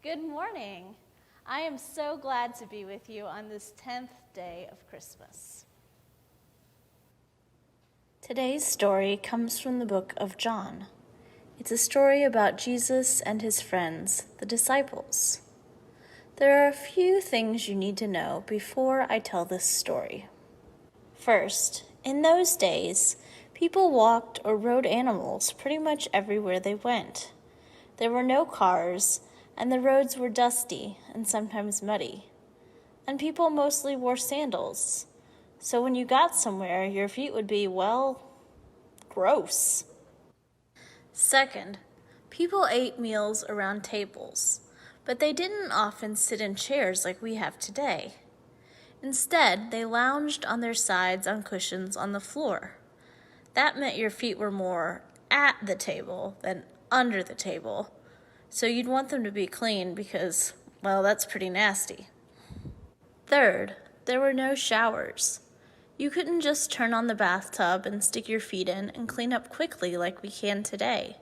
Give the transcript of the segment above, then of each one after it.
Good morning. I am so glad to be with you on this 10th day of Christmas. Today's story comes from the book of John. It's a story about Jesus and his friends, the disciples. There are a few things you need to know before I tell this story. First, in those days, people walked or rode animals pretty much everywhere they went. There were no cars, and the roads were dusty and sometimes muddy. And people mostly wore sandals. So when you got somewhere, your feet would be, gross. Second, people ate meals around tables, but they didn't often sit in chairs like we have today. Instead, they lounged on their sides on cushions on the floor. That meant your feet were more at the table than under the table. So you'd want them to be clean because, that's pretty nasty. Third, there were no showers. You couldn't just turn on the bathtub and stick your feet in and clean up quickly like we can today.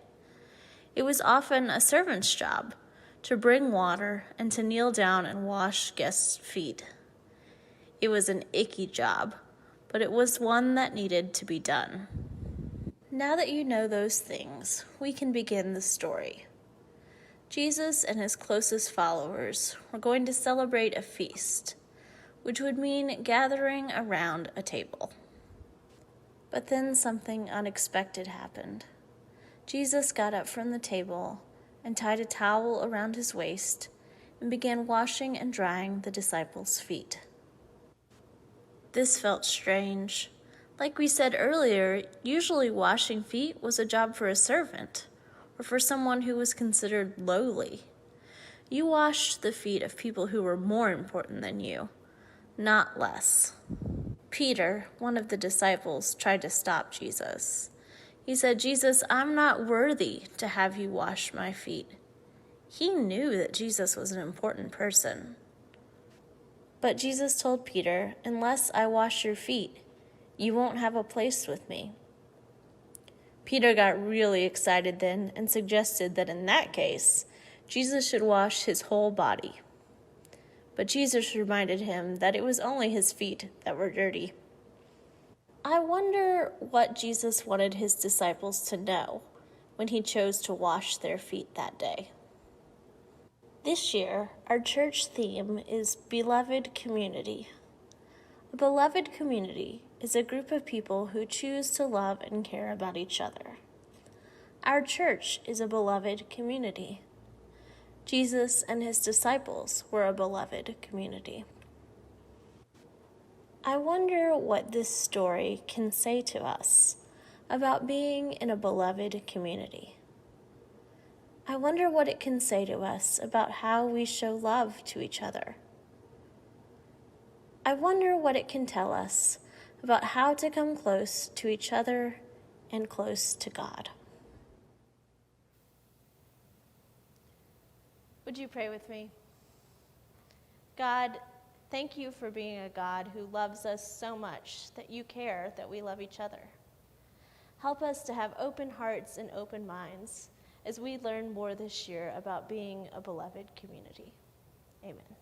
It was often a servant's job to bring water and to kneel down and wash guests' feet. It was an icky job, but it was one that needed to be done. Now that you know those things, we can begin the story. Jesus and his closest followers were going to celebrate a feast, which would mean gathering around a table. But then something unexpected happened. Jesus got up from the table and tied a towel around his waist and began washing and drying the disciples' feet. This felt strange. Like we said earlier, usually washing feet was a job for a servant, or for someone who was considered lowly. You washed the feet of people who were more important than you, not less. Peter, one of the disciples, tried to stop Jesus. He said, "Jesus, I'm not worthy to have you wash my feet." He knew that Jesus was an important person. But Jesus told Peter, "Unless I wash your feet, you won't have a place with me." Peter got really excited then and suggested that in that case, Jesus should wash his whole body. But Jesus reminded him that it was only his feet that were dirty. I wonder what Jesus wanted his disciples to know when he chose to wash their feet that day. This year, our church theme is Beloved Community. A beloved community is a group of people who choose to love and care about each other. Our church is a beloved community. Jesus and his disciples were a beloved community. I wonder what this story can say to us about being in a beloved community. I wonder what it can say to us about how we show love to each other. I wonder what it can tell us about how to come close to each other and close to God. Would you pray with me? God, thank you for being a God who loves us so much that you care that we love each other. Help us to have open hearts and open minds as we learn more this year about being a beloved community. Amen.